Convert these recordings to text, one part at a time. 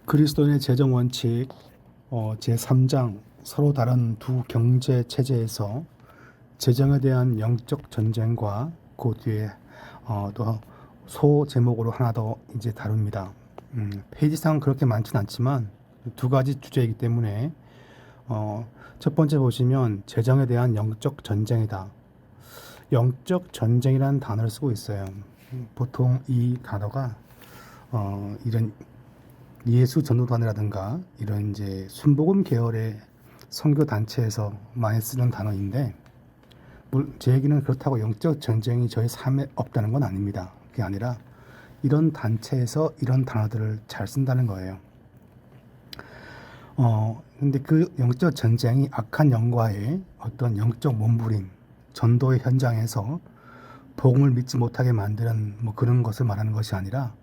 그리스도인의 재정 원칙 제3장 서로 다른 두 경제 체제에서 재정에 대한 영적 전쟁과 그 뒤에 또 소 제목으로 하나 더 이제 다룹니다. 페이지상 그렇게 많진 않지만 두 가지 주제이기 때문에 첫 번째 보시면 재정에 대한 영적 전쟁이다. 영적 전쟁이라는 단어를 쓰고 있어요. 보통 이 단어가 이런 예수 전도단이라든가 이런 이제 순복음 계열의 선교 단체에서 많이 쓰는 단어인데, 제 얘기는 그렇다고 영적 전쟁이 저희 삶에 없다는 건 아닙니다. 그게 아니라 이런 단체에서 이런 단어들을 잘 쓴다는 거예요. 근데 그 영적 전쟁이 악한 영과의 어떤 영적 몸부림, 전도의 현장에서 복음을 믿지 못하게 만드는 뭐 그런 것을 말하는 것이 아니라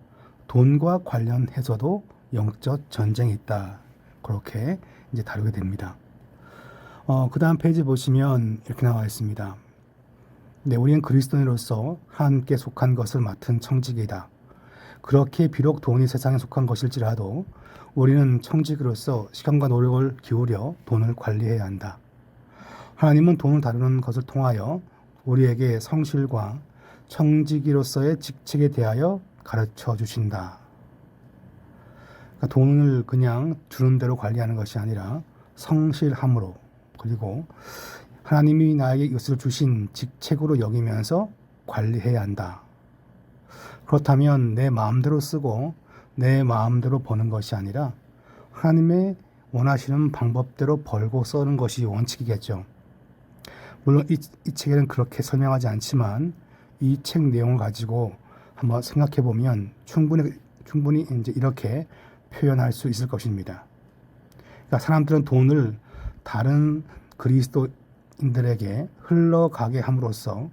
돈과 관련해서도 영적 전쟁이 있다. 그렇게 이제 다루게 됩니다. 그 다음 페이지 보시면 이렇게 나와 있습니다. 네, 우리는 그리스도인으로서 하나님께 속한 것을 맡은 청지기이다. 그렇게 비록 돈이 세상에 속한 것일지라도 우리는 청지기로서 시간과 노력을 기울여 돈을 관리해야 한다. 하나님은 돈을 다루는 것을 통하여 우리에게 성실과 청지기로서의 직책에 대하여 가르쳐 주신다. 그러니까 돈을 그냥 주는 대로 관리하는 것이 아니라 성실함으로, 그리고 하나님이 나에게 이것을 주신 직책으로 여기면서 관리해야 한다. 그렇다면 내 마음대로 쓰고 내 마음대로 버는 것이 아니라 하나님의 원하시는 방법대로 벌고 쓰는 것이 원칙이겠죠. 물론 이 책에는 그렇게 설명하지 않지만 이 책 내용을 가지고 한번 생각해 보면 충분히 이제 이렇게 표현할 수 있을 것입니다. 그러니까 사람들은 돈을 다른 그리스도인들에게 흘러가게 함으로써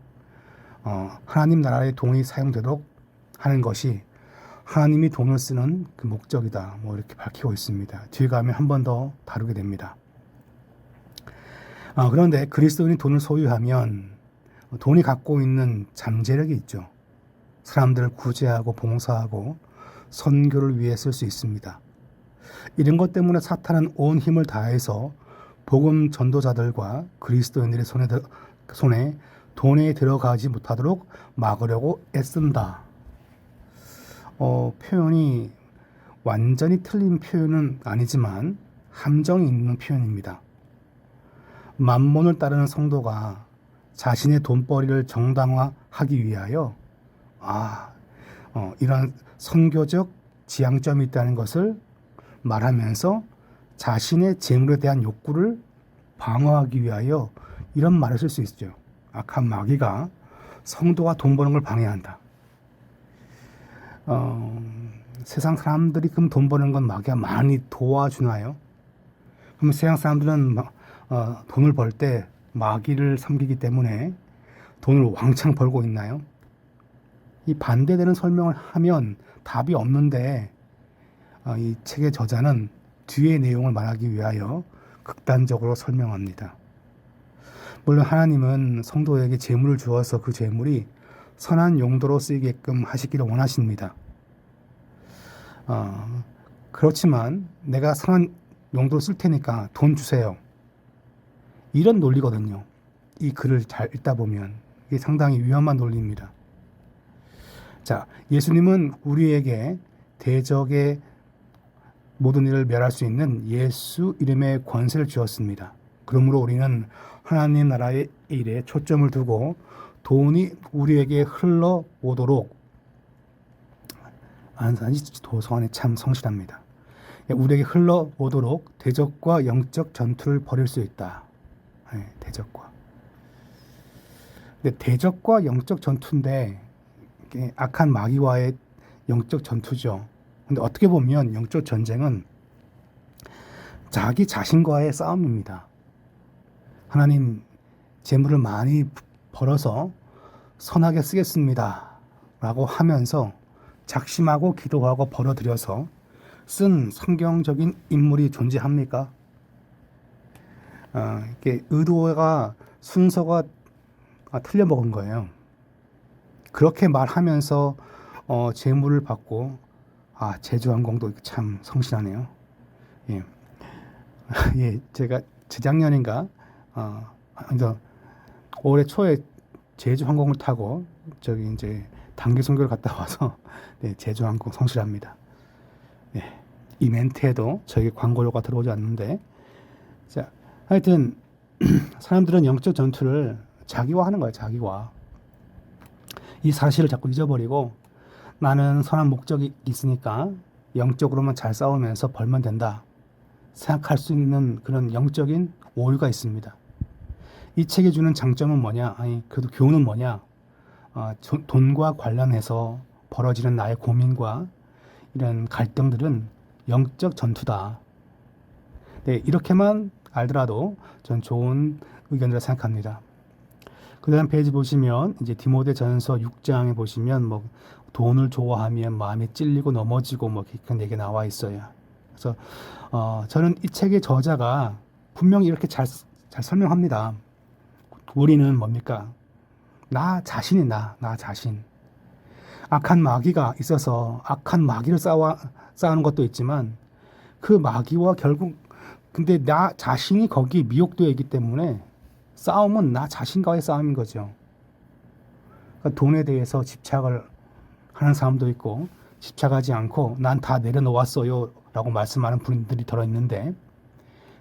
하나님 나라의 돈이 사용되도록 하는 것이 하나님이 돈을 쓰는 그 목적이다. 뭐 이렇게 밝히고 있습니다. 뒤에 가면 한 번 더 다루게 됩니다. 그런데 그리스도인이 돈을 소유하면 돈이 갖고 있는 잠재력이 있죠. 사람들을 구제하고 봉사하고 선교를 위해 쓸 수 있습니다. 이런 것 때문에 사탄은 온 힘을 다해서 복음 전도자들과 그리스도인들의 손에 돈이 들어가지 못하도록 막으려고 애쓴다. 표현이 완전히 틀린 표현은 아니지만 함정이 있는 표현입니다. 만몬을 따르는 성도가 자신의 돈벌이를 정당화하기 위하여 이런 선교적 지향점이 있다는 것을 말하면서 자신의 재물에 대한 욕구를 방어하기 위하여 이런 말을 쓸 수 있죠. 악한 마귀가 성도가 돈 버는 걸 방해한다. 세상 사람들이 그럼 돈 버는 건 마귀가 많이 도와주나요? 그럼 세상 사람들은 돈을 벌 때 마귀를 섬기기 때문에 돈을 왕창 벌고 있나요? 이 반대되는 설명을 하면 답이 없는데 이 책의 저자는 뒤의 내용을 말하기 위하여 극단적으로 설명합니다. 물론 하나님은 성도에게 재물을 주어서 그 재물이 선한 용도로 쓰이게끔 하시기를 원하십니다. 그렇지만 내가 선한 용도로 쓸 테니까 돈 주세요. 이런 논리거든요. 이 글을 잘 읽다 보면 이게 상당히 위험한 논리입니다. 자, 예수님은 우리에게 대적의 모든 일을 멸할 수 있는 예수 이름의 권세를 주었습니다. 그러므로 우리는 하나님 나라의 일에 초점을 두고 돈이 우리에게 흘러오도록, 안산지 도서관에 참 성실합니다. 우리에게 흘러오도록 대적과 영적 전투를 벌일 수 있다. 대적과. 근데 대적과 영적 전투인데 악한 마귀와의 영적 전투죠. 근데 어떻게 보면 영적 전쟁은 자기 자신과의 싸움입니다. 하나님, 재물을 많이 벌어서 선하게 쓰겠습니다 라고 하면서 작심하고 기도하고 벌어들여서 쓴 성경적인 인물이 존재합니까? 이렇게 의도가, 순서가 틀려먹은 거예요. 그렇게 말하면서 재물을 받고 제주항공도 참 성실하네요. 예. 예, 제가 재작년인가, 그래서 올해 초에 제주항공을 타고 저기 이제 단기 선교를 갔다 와서 네, 제주항공 성실합니다. 네, 이 멘트에도 저에게 광고료가 들어오지 않는데, 자, 하여튼 사람들은 영적 전투를 자기화하는 거예요, 자기화. 이 사실을 자꾸 잊어버리고 나는 선한 목적이 있으니까 영적으로만 잘 싸우면서 벌면 된다 생각할 수 있는 그런 영적인 오류가 있습니다. 이 책이 주는 장점은 뭐냐? 아니, 그래도 교훈은 뭐냐? 돈과 관련해서 벌어지는 나의 고민과 이런 갈등들은 영적 전투다. 네, 이렇게만 알더라도 전 좋은 의견이라 생각합니다. 그 다음 페이지 보시면 이제 디모데전서 6장에 보시면 뭐 돈을 좋아하면 마음이 찔리고 넘어지고 뭐 그런 얘기 나와 있어요. 그래서 저는 이 책의 저자가 분명히 이렇게 잘 설명합니다. 우리는 뭡니까? 나 자신. 악한 마귀가 있어서 악한 마귀를 싸우는 것도 있지만 그 마귀와 결국 근데 나 자신이 거기 미혹되어 있기 때문에 싸움은 나 자신과의 싸움인 거죠. 그러니까 돈에 대해서 집착을 하는 사람도 있고 집착하지 않고 난 다 내려놓았어요 라고 말씀하는 분들이 들어있는데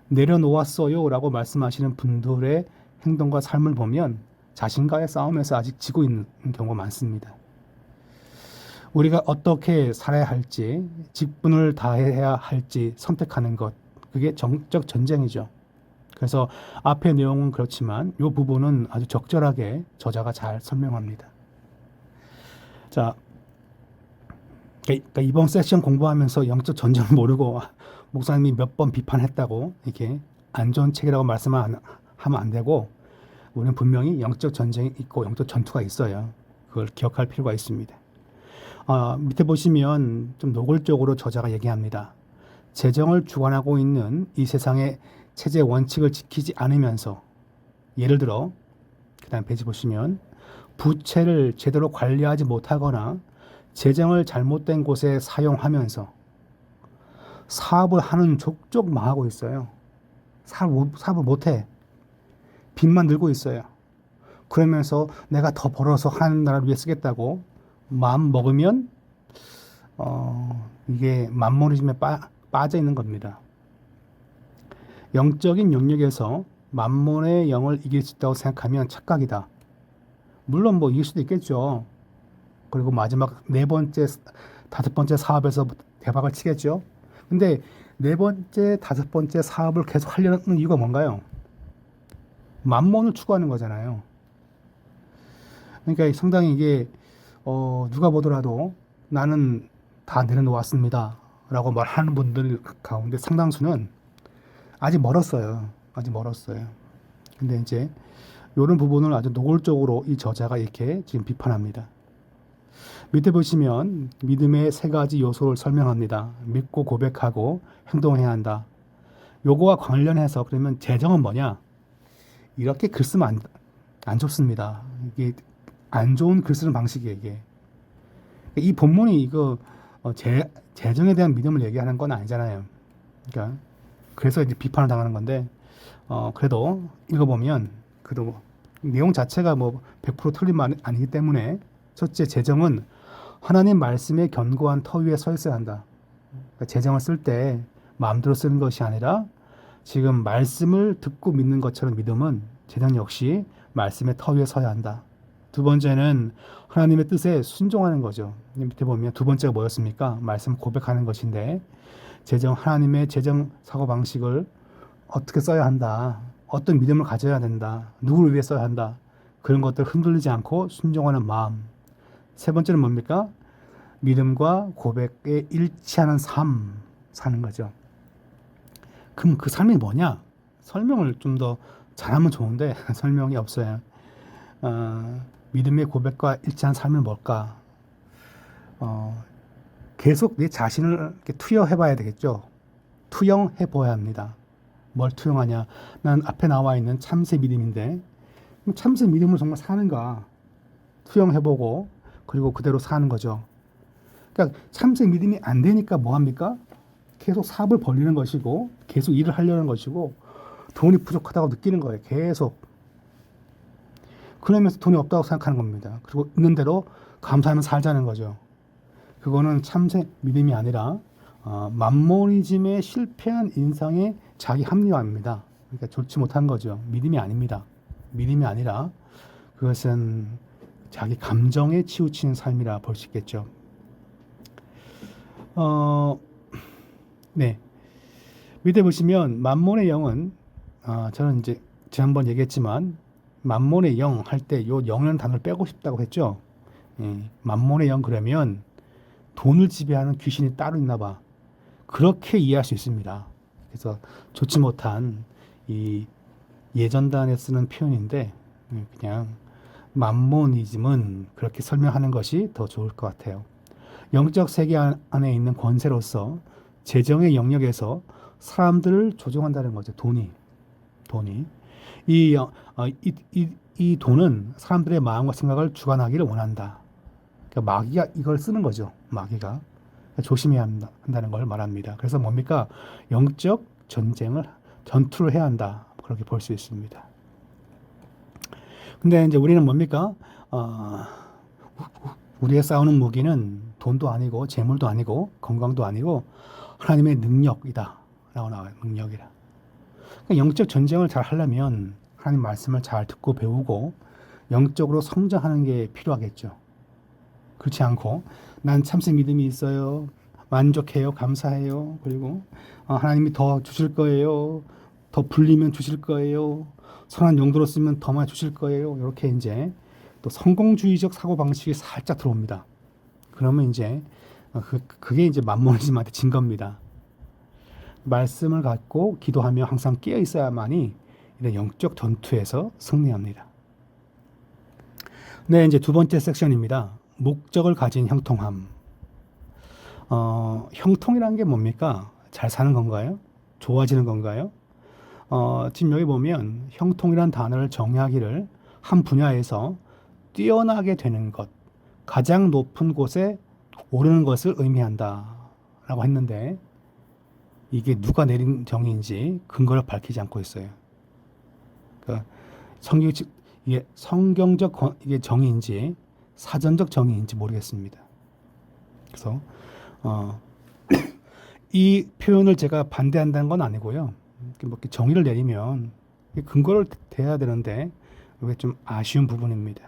내려놓았어요 라고 말씀하시는 분들의 행동과 삶을 보면 자신과의 싸움에서 아직 지고 있는 경우가 많습니다. 우리가 어떻게 살아야 할지 직분을 다해야 할지 선택하는 것 그게 정적 전쟁이죠. 그래서 앞의 내용은 그렇지만 이 부분은 아주 적절하게 저자가 잘 설명합니다. 자, 그러니까 이번 세션 공부하면서 영적 전쟁을 모르고 목사님이 몇 번 비판했다고 이렇게 안 좋은 책이라고 말씀하면 안 되고 우리는 분명히 영적 전쟁이 있고 영적 전투가 있어요. 그걸 기억할 필요가 있습니다. 밑에 보시면 좀 노골적으로 저자가 얘기합니다. 재정을 주관하고 있는 이 세상의 체제 원칙을 지키지 않으면서 예를 들어 그 다음 페이지 보시면 부채를 제대로 관리하지 못하거나 재정을 잘못된 곳에 사용하면서 사업을 하는 족족 망하고 있어요. 사업을 못해. 빚만 늘고 있어요. 그러면서 내가 더 벌어서 하는 나라를 위해 쓰겠다고 마음 먹으면 이게 만모니즘에 빠져 있는 겁니다. 영적인 영역에서 만몬의 영을 이길 수 있다고 생각하면 착각이다. 물론 뭐 이길 수도 있겠죠. 그리고 마지막 네 번째, 다섯 번째 사업에서 대박을 치겠죠. 근데 네 번째, 다섯 번째 사업을 계속 하려는 이유가 뭔가요? 만몬을 추구하는 거잖아요. 그러니까 상당히 이게 누가 보더라도 나는 다 내려놓았습니다 라고 말하는 분들 가운데 상당수는 아직 멀었어요. 근데 이제 이런 부분을 아주 노골적으로 이 저자가 이렇게 지금 비판합니다. 밑에 보시면 믿음의 세 가지 요소를 설명합니다. 믿고 고백하고 행동해야 한다. 요거와 관련해서 그러면 재정은 뭐냐? 이렇게 글 쓰면 안 좋습니다. 이게 안 좋은 글 쓰는 방식이에요, 이게. 이 본문이 이거 재정에 대한 믿음을 얘기하는 건 아니잖아요. 그러니까 그래서 이제 비판을 당하는 건데 그래도 읽어보면 그래도 내용 자체가 뭐 100% 틀린 말 아니기 때문에 첫째 재정은 하나님 말씀의 견고한 터 위에 서 있어야 한다. 그러니까 재정을 쓸 때 마음대로 쓰는 것이 아니라 지금 말씀을 듣고 믿는 것처럼 믿음은 재정 역시 말씀의 터 위에 서야 한다. 두 번째는 하나님의 뜻에 순종하는 거죠. 밑에 보면 두 번째가 뭐였습니까? 말씀 고백하는 것인데 하나님의 재정 사고방식을 어떻게 써야 한다. 어떤 믿음을 가져야 된다. 누구를 위해 써야 한다. 그런 것들을 흔들리지 않고 순종하는 마음. 세 번째는 뭡니까? 믿음과 고백에 일치하는 삶 사는 거죠. 그럼 그 삶이 뭐냐? 설명을 좀 더 잘하면 좋은데 설명이 없어요. 믿음의 고백과 일치한 삶은 뭘까? 계속 내 자신을 이렇게 투여해봐야 되겠죠. 투영해봐야 합니다. 뭘 투영하냐? 난 앞에 나와 있는 참새 믿음인데 참새 믿음을 정말 사는가? 투영해보고 그리고 그대로 사는 거죠. 그러니까 참새 믿음이 안 되니까 뭐 합니까? 계속 사업을 벌리는 것이고 계속 일을 하려는 것이고 돈이 부족하다고 느끼는 거예요. 계속. 그러면서 돈이 없다고 생각하는 겁니다. 그리고 있는 대로 감사하면 살자는 거죠. 그거는 참새 믿음이 아니라 맘모니즘에 실패한 인상의 자기 합리화입니다. 그러니까 좋지 못한 거죠. 믿음이 아닙니다. 믿음이 아니라 그것은 자기 감정에 치우치는 삶이라 볼 수 있겠죠. 네. 밑에 보시면 만몬의 영은 저는 이제 지난번 얘기했지만 만몬의 영 할 때 요 영이라는 단어를 빼고 싶다고 했죠. 만몬의 영 그러면 돈을 지배하는 귀신이 따로 있나 봐. 그렇게 이해할 수 있습니다. 그래서 좋지 못한 이 예전단에 쓰는 표현인데 그냥 만모니즘은 그렇게 설명하는 것이 더 좋을 것 같아요. 영적 세계 안에 있는 권세로서 재정의 영역에서 사람들을 조종한다는 거죠. 돈이. 이 돈은 사람들의 마음과 생각을 주관하기를 원한다. 그러니까 마귀가 이걸 쓰는 거죠. 마귀가. 조심해야 한다는 걸 말합니다. 그래서 뭡니까? 영적 전투를 해야 한다. 그렇게 볼 수 있습니다. 근데 이제 우리는 뭡니까? 우리가 싸우는 무기는 돈도 아니고 재물도 아니고 건강도 아니고 하나님의 능력이다. 라고 나와요. 능력이라. 그러니까 영적 전쟁을 잘 하려면 하나님 말씀을 잘 듣고 배우고 영적으로 성장하는 게 필요하겠죠. 그렇지 않고 난 참새 믿음이 있어요. 만족해요. 감사해요. 그리고 하나님이 더 주실 거예요. 더 불리면 주실 거예요. 선한 용도로 쓰면 더 많이 주실 거예요. 이렇게 이제 또 성공주의적 사고방식이 살짝 들어옵니다. 그러면 이제 그게 이제 만모니즘한테 진 겁니다. 말씀을 갖고 기도하며 항상 깨어 있어야만이 이런 영적 전투에서 승리합니다. 네, 이제 두 번째 섹션입니다. 목적을 가진 형통함. 형통이라는 게 뭡니까? 잘 사는 건가요? 좋아지는 건가요? 지금 여기 보면 형통이란 단어를 정의하기를 한 분야에서 뛰어나게 되는 것, 가장 높은 곳에 오르는 것을 의미한다 라고 했는데 이게 누가 내린 정의인지 근거를 밝히지 않고 있어요. 그러니까 이게 성경적 이게 정의인지 사전적 정의인지 모르겠습니다. 그래서 이 표현을 제가 반대한다는 건 아니고요. 뭐 정의를 내리면 근거를 대야 되는데 이게 좀 아쉬운 부분입니다.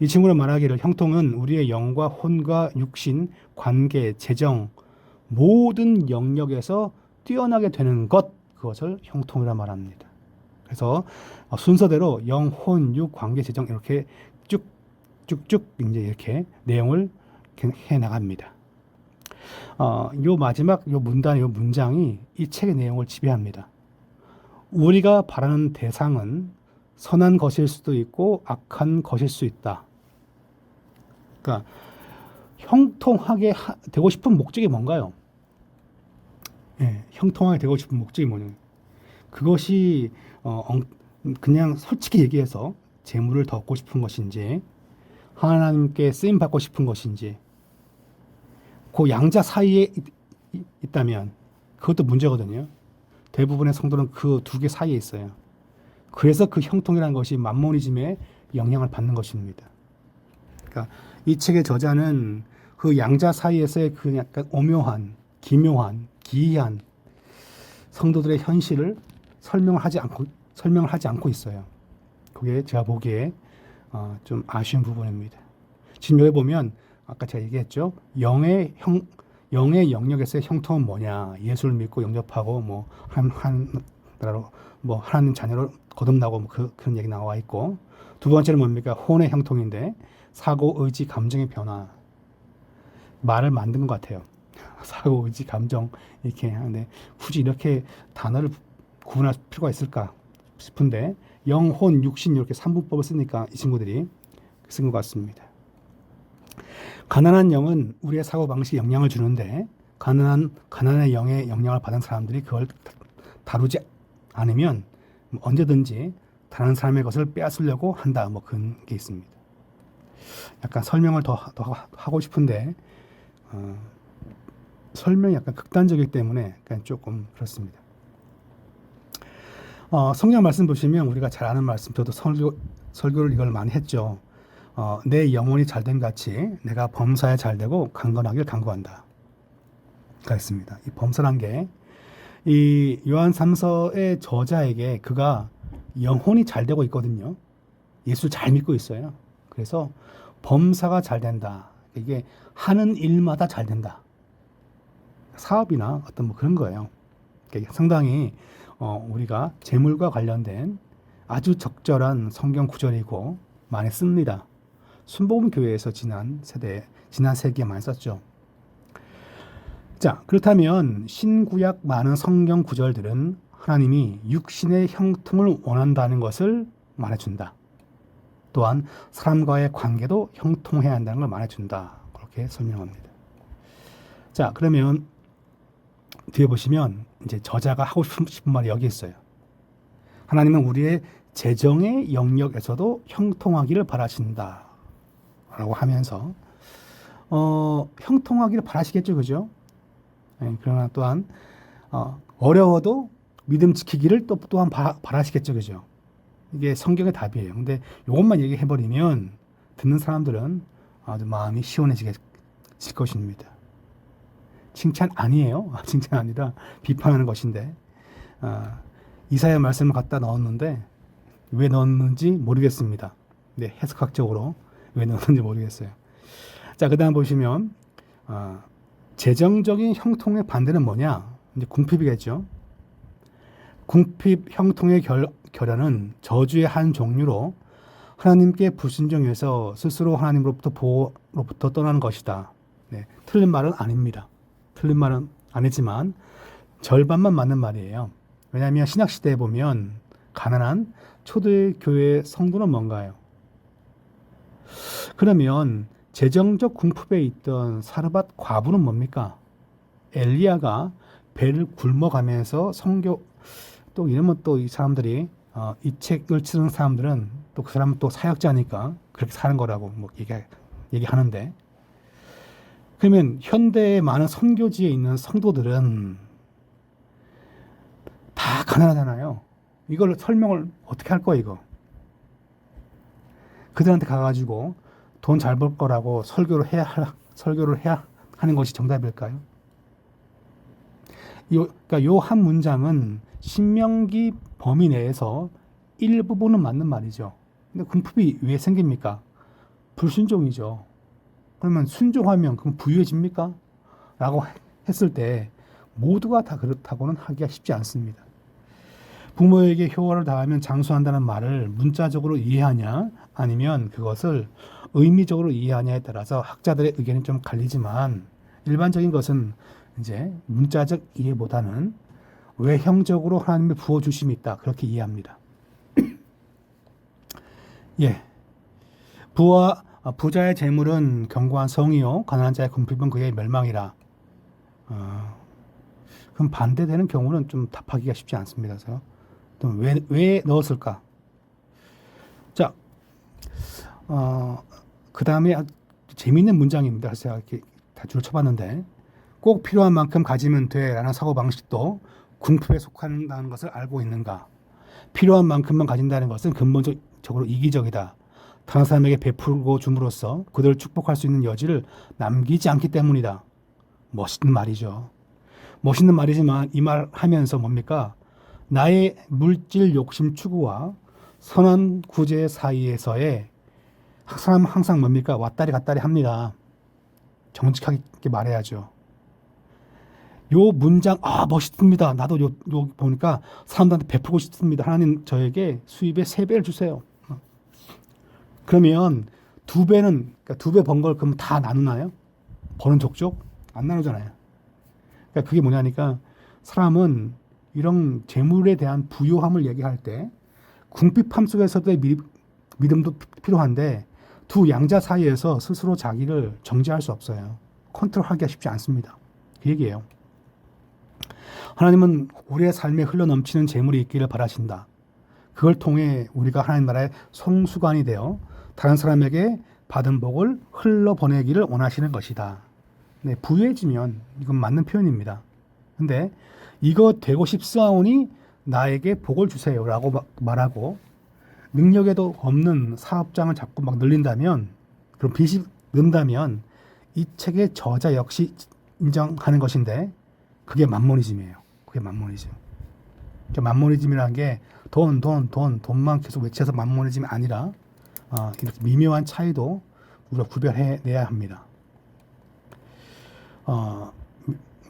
이 친구는 말하기를 형통은 우리의 영과 혼과 육신, 관계, 재정 모든 영역에서 뛰어나게 되는 그것을 형통이라 말합니다. 그래서 순서대로 영, 혼, 육, 관계, 재정 이렇게 쭉쭉쭉 이제 이렇게 내용을 해 나갑니다. 요 마지막 요 문장이 이 책의 내용을 지배합니다. 우리가 바라는 대상은 선한 것일 수도 있고 악한 것일 수 있다. 그러니까 형통하게 되고 싶은 목적이 뭔가요? 네, 형통하게 되고 싶은 목적이 뭐냐? 그것이 그냥 솔직히 얘기해서 재물을 더 얻고 싶은 것인지 하나님께 쓰임 받고 싶은 것인지 그 양자 사이에 있다면 그것도 문제거든요. 대부분의 성도는 그 두 개 사이에 있어요. 그래서 그 형통이라는 것이 만모니즘에 영향을 받는 것입니다. 그러니까 이 책의 저자는 그 양자 사이에서의 그 약간 오묘한, 기묘한, 기이한 성도들의 현실을 설명을 하지 않고 있어요. 그게 제가 보기에 좀 아쉬운 부분입니다. 지금 여기 보면 아까 제가 얘기했죠. 영의 영역에서의 형통은 뭐냐? 예수를 믿고 영접하고 뭐 나라로 뭐 하나님 자녀로 거듭나고 뭐 그런 얘기 나와 있고, 두 번째는 뭡니까? 혼의 형통인데 사고, 의지, 감정의 변화. 말을 만든 것 같아요. 사고, 의지, 감정 이렇게 하는데 굳이 이렇게 단어를 구분할 필요가 있을까 싶은데 영, 혼, 육신 이렇게 3분법을 쓰니까 이 친구들이 쓴 것 같습니다. 가난한 영은 우리의 사고방식에 영향을 주는데 가난한 영의 영향을 받은 사람들이 그걸 다루지 않으면 언제든지 다른 사람의 것을 빼앗으려고 한다. 뭐 그런 게 있습니다. 약간 설명을 더 하고 싶은데 설명이 약간 극단적이기 때문에 약간 조금 그렇습니다. 성경 말씀 보시면 우리가 잘 아는 말씀, 저도 설교를 이걸 많이 했죠. 내 영혼이 잘됨 같이 내가 범사에 잘되고 강건하길 간구한다. 가 있습니다. 이 범사란 게 이 요한 3서의 저자에게 그가 영혼이 잘 되고 있거든요. 예수 잘 믿고 있어요. 그래서 범사가 잘 된다. 이게 하는 일마다 잘 된다. 사업이나 어떤 뭐 그런 거예요. 상당히 우리가 재물과 관련된 아주 적절한 성경 구절이고 많이 씁니다. 순복음 교회에서 지난 세기에 많이 썼죠. 자, 그렇다면 신구약 많은 성경 구절들은 하나님이 육신의 형통을 원한다는 것을 말해준다. 또한 사람과의 관계도 형통해야 한다는 걸 말해준다. 그렇게 설명합니다. 자, 그러면 뒤에 보시면 이제 저자가 하고 싶은 말이 여기 있어요. 하나님은 우리의 재정의 영역에서도 형통하기를 바라신다. 라고 하면서 형통하기를 바라시겠죠, 그죠? 그러나 또한 어려워도 믿음 지키기를 또한 바라시겠죠, 그죠? 이게 성경의 답이에요. 근데 이것만 얘기해버리면 듣는 사람들은 아주 마음이 시원해지실 것입니다. 칭찬 아니에요. 칭찬 아니라 비판하는 것인데 이사야 말씀을 갖다 넣었는데 왜 넣었는지 모르겠습니다. 네, 해석학적으로 왜 넣었는지 모르겠어요. 자, 그 다음 보시면 재정적인 형통의 반대는 뭐냐? 이제 궁핍이겠죠. 궁핍 형통의 결연은 저주의 한 종류로 하나님께 불순종해서 스스로 하나님으로부터 보호로부터 떠나는 것이다. 네, 틀린 말은 아닙니다. 틀린 말은 아니지만 절반만 맞는 말이에요. 왜냐하면 신약시대에 보면 가난한 초대교회 성도는 뭔가요? 그러면 재정적 궁핍에 있던 사르밧 과부는 뭡니까? 엘리야가 배를 굶어가면서 또 이러면 또 이 사람들이 이 책을 치는 사람들은 또 그 사람은 또 사역자니까 그렇게 사는 거라고 뭐 얘기하는데, 그러면 현대의 많은 선교지에 있는 성도들은 다 가난하잖아요. 이걸 설명을 어떻게 할 거야, 이거? 그들한테 가가지고 돈 잘 벌 거라고 설교를 해야 하는 것이 정답일까요? 그러니까 요 한 문장은 신명기 범위 내에서 일부분은 맞는 말이죠. 근데 궁핍이 왜 생깁니까? 불순종이죠. 그러면 순종하면 그럼 부유해집니까? 라고 했을 때 모두가 다 그렇다고는 하기가 쉽지 않습니다. 부모에게 효화를 다하면 장수한다는 말을 문자적으로 이해하냐 아니면 그것을 의미적으로 이해하냐에 따라서 학자들의 의견이 좀 갈리지만 일반적인 것은 이제 문자적 이해보다는 외형적으로 하나님의 부어주심이 있다, 그렇게 이해합니다. 예, 부자의 재물은 견고한 성이요 가난한 자의 궁핍은 그의 멸망이라. 그럼 반대되는 경우는 좀 답하기가 쉽지 않습니다. 그래서 왜 넣었을까? 자, 그 다음에 재미있는 문장입니다. 그래서 제가 이렇게 다 줄을 쳐봤는데, 꼭 필요한 만큼 가지면 돼라는 사고방식도 궁핍에 속한다는 것을 알고 있는가? 필요한 만큼만 가진다는 것은 근본적으로 이기적이다. 다른 사람에게 베풀고 줌으로써 그들을 축복할 수 있는 여지를 남기지 않기 때문이다. 멋있는 말이죠. 멋있는 말이지만 이 말 하면서 뭡니까? 나의 물질 욕심 추구와 선한 구제 사이에서의 사람은 항상 뭡니까? 왔다리 갔다리 합니다. 정직하게 말해야죠. 요 문장, 멋있습니다. 나도 요 보니까 사람들한테 베풀고 싶습니다. 하나님 저에게 수입의 3배를 주세요. 그러면 2배는, 그러니까 2배 번 걸 그럼 다 나누나요? 버는 족족? 안 나누잖아요. 그러니까 그게 뭐냐니까 사람은 이런 재물에 대한 부요함을 얘기할 때 궁핍함 속에서도 믿음도 필요한데 두 양자 사이에서 스스로 자기를 정지할 수 없어요. 컨트롤하기가 쉽지 않습니다. 그 얘기예요. 하나님은 우리의 삶에 흘러넘치는 재물이 있기를 바라신다. 그걸 통해 우리가 하나님 나라의 성수관이 되어 다른 사람에게 받은 복을 흘러보내기를 원하시는 것이다. 네, 부유해지면 이건 맞는 표현입니다. 근데 이거 되고 싶사오니 나에게 복을 주세요라고 말하고 능력에도 없는 사업장을 자꾸 막 늘린다면 그럼 빚이 는다면 이 책의 저자 역시 인정하는 것인데 그게 만모니즘이에요. 그게 만모니즘. 그러니까 만모니즘이라는 게 돈만 계속 외쳐서 만모니즘이 아니라 이렇게 미묘한 차이도 우리가 구별해내야 합니다.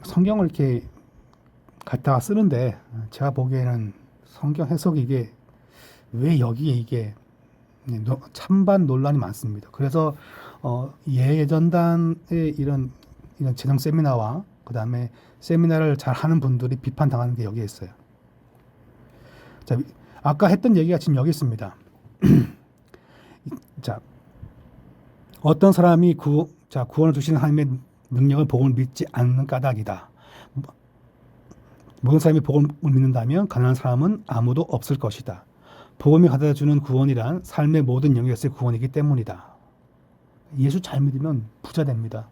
성경을 이렇게 갖다가 쓰는데 제가 보기에는 성경 해석이 이게 왜 여기에 이게 찬반 논란이 많습니다. 그래서 예전단의 이런 재정 세미나와 그 다음에 세미나를 잘 하는 분들이 비판당하는 게 여기에 있어요. 자, 아까 했던 얘기가 지금 여기 있습니다. 자, 어떤 사람이 구원을 주시는 하나님의 능력을 복음을 믿지 않는 까닭이다. 모든 사람이 복음을 믿는다면 가난한 사람은 아무도 없을 것이다. 복음이 가져다 주는 구원이란 삶의 모든 영역에서의 구원이기 때문이다. 예수 잘 믿으면 부자 됩니다.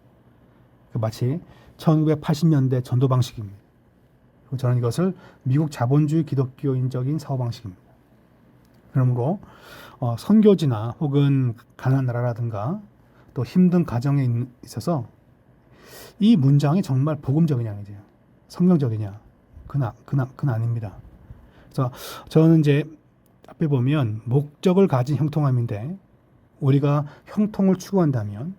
마치 1980년대 전도 방식입니다. 저는 이것을 미국 자본주의 기독교인적인 사고 방식입니다. 그러므로 선교지나 혹은 가난한 나라라든가 또 힘든 가정에 있어서 이 문장이 정말 복음적이냐, 이제 성경적이냐, 그건 아닙니다. 그래서 저는 이제 앞에 보면 목적을 가진 형통함인데 우리가 형통을 추구한다면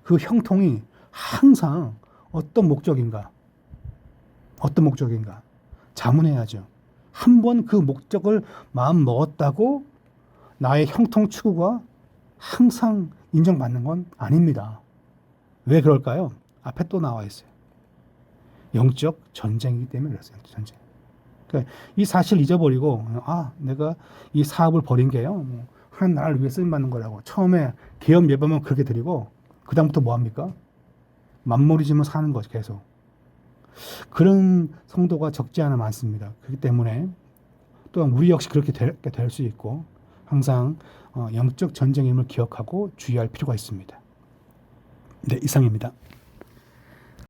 그 형통이 항상 어떤 목적인가 자문해야죠. 한 번 그 목적을 마음 먹었다고 나의 형통 추구가 항상 인정받는 건 아닙니다. 왜 그럴까요? 앞에 또 나와 있어요. 영적 전쟁이기 때문에 그랬어요. 전쟁. 그러니까 이 사실을 잊어버리고 내가 이 사업을 벌인 게요, 하나님 나라를 위해 쓰임받는 거라고 처음에 개업 예배만 그렇게 드리고 그 다음부터 뭐 합니까? 만모리즘을 사는 거죠. 계속. 그런 성도가 적지 않아 많습니다. 그렇기 때문에 또한 우리 역시 그렇게 될 수 있고 항상 영적 전쟁임을 기억하고 주의할 필요가 있습니다. 네, 이상입니다.